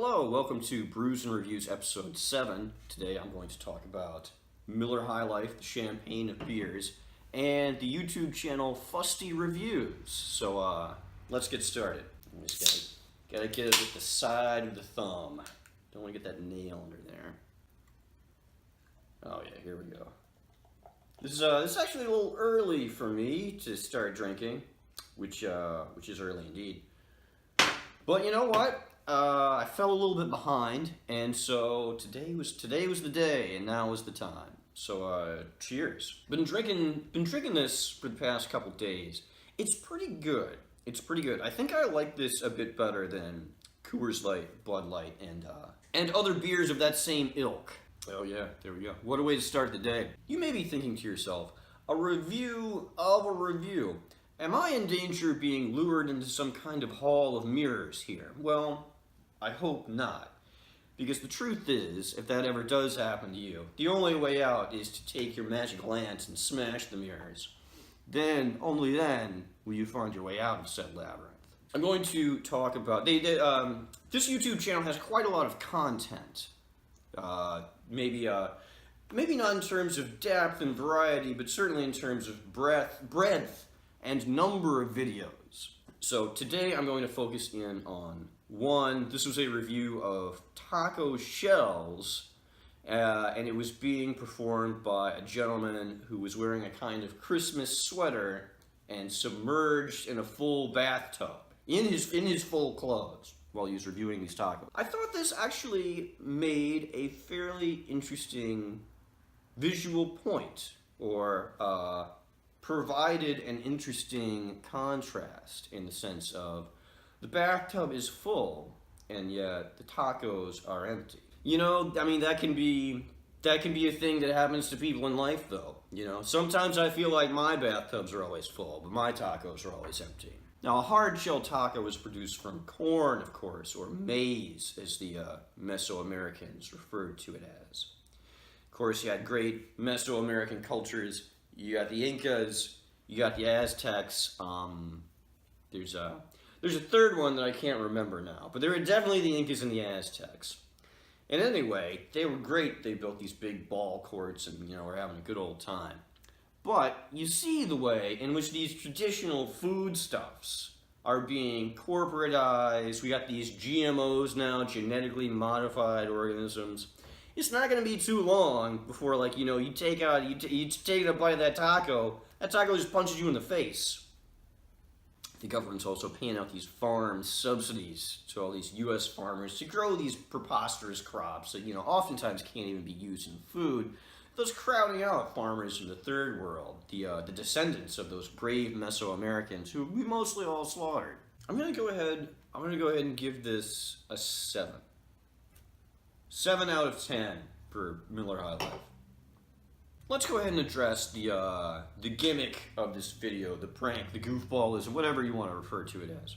Hello, welcome to Brews and Reviews episode 7. Today I'm going to talk about Miller High Life, the champagne of beers, and the YouTube channel Fusty Reviews. So let's get started. I just gotta get it with the side of the thumb. Don't want to get that nail under there. Oh yeah, here we go. This is actually a little early for me to start drinking, which is early indeed. But you know what? I fell a little bit behind, and so today was the day, and now was the time. So cheers. Been drinking this for the past couple days. It's pretty good. I think I like this a bit better than Coors Light, Bud Light, and other beers of that same ilk. Oh yeah, there we go. What a way to start the day. You may be thinking to yourself, a review of a review. Am I in danger of being lured into some kind of hall of mirrors here? Well, I hope not. Because the truth is, if that ever does happen to you, the only way out is to take your magic lance and smash the mirrors. Then, only then, will you find your way out of said labyrinth. I'm going to talk about... this YouTube channel has quite a lot of content. Maybe not in terms of depth and variety, but certainly in terms of breadth and number of videos. So today I'm going to focus in on one. This was a review of taco shells, and it was being performed by a gentleman who was wearing a kind of Christmas sweater and submerged in a full bathtub in his full clothes while he was reviewing these tacos. I thought this actually made a fairly interesting visual point, or provided an interesting contrast in the sense of the bathtub is full and yet the tacos are empty. You know, I mean, that can be a thing that happens to people in life, though. You know, sometimes I feel like my bathtubs are always full, but my tacos are always empty. Now, a hard shell taco is produced from corn, of course, or maize, as the Mesoamericans referred to it as. Of course, you had great Mesoamerican cultures. You got the Incas, you got the Aztecs. There's a third one that I can't remember now, but there were definitely the Incas and the Aztecs. And anyway, they were great. They built these big ball courts and, you know, were having a good old time. But you see the way in which these traditional foodstuffs are being corporatized. We got these GMOs now, genetically modified organisms. It's not going to be too long before, like, you know, you take a bite of that taco just punches you in the face. The government's also paying out these farm subsidies to all these U.S. farmers to grow these preposterous crops that, you know, oftentimes can't even be used in food, thus crowding out farmers from the third world, the descendants of those brave Mesoamericans who we mostly all slaughtered. I'm gonna go ahead and give this a 7. 7 out of 10 for Miller High Life. Let's go ahead and address the gimmick of this video, the prank, the goofballism, whatever you want to refer to it as.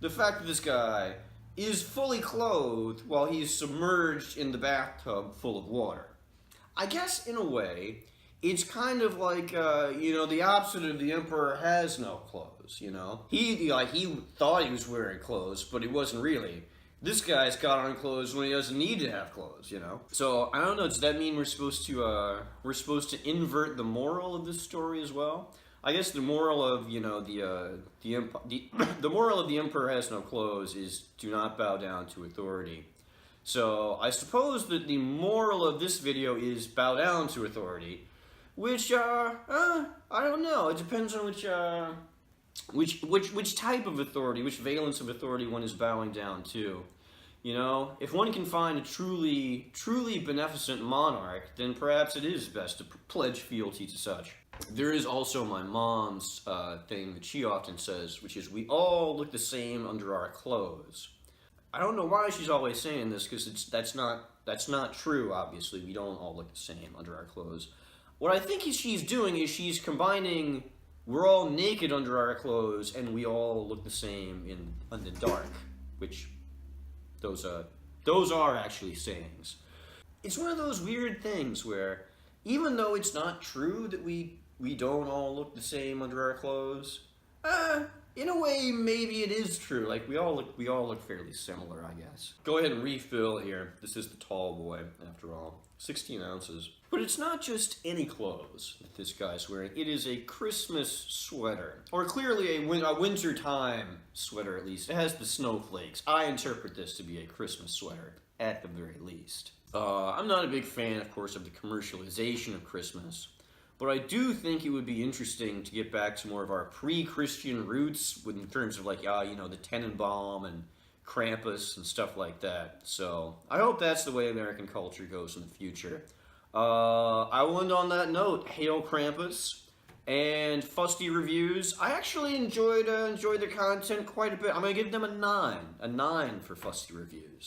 The fact that this guy is fully clothed while he's submerged in the bathtub full of water. I guess, in a way, it's kind of like, you know, the opposite of the emperor has no clothes, you know? He thought he was wearing clothes, but he wasn't really. This guy's got on clothes when he doesn't need to have clothes, you know? So, I don't know, does that mean we're supposed to invert the moral of this story as well? I guess the moral of, you know, the moral of the emperor has no clothes is do not bow down to authority. So, I suppose that the moral of this video is bow down to authority, which, I don't know, it depends on which type of authority, which valence of authority one is bowing down to. You know, if one can find a truly beneficent monarch, then perhaps it is best to pledge fealty to such. There is also my mom's thing that she often says, which is, we all look the same under our clothes. I don't know why she's always saying this, because that's not true, obviously. We don't all look the same under our clothes. What I think she's doing is she's combining... We're all naked under our clothes, and we all look the same in the dark, which those are actually sayings. It's one of those weird things where, even though it's not true that we don't all look the same under our clothes, in a way, maybe it is true. Like, we all look fairly similar, I guess. Go ahead and refill here. This is the tall boy, after all. 16 ounces. But it's not just any clothes that this guy's wearing. It is a Christmas sweater. Or clearly a wintertime sweater, at least. It has the snowflakes. I interpret this to be a Christmas sweater, at the very least. I'm not a big fan, of course, of the commercialization of Christmas. But I do think it would be interesting to get back to more of our pre-Christian roots in terms of like, you know, the Tenenbaum and Krampus and stuff like that. So I hope that's the way American culture goes in the future. I will end on that note. Hail Krampus and Fusty Reviews. I actually enjoyed the content quite a bit. I'm going to give them a 9. A 9 for Fusty Reviews.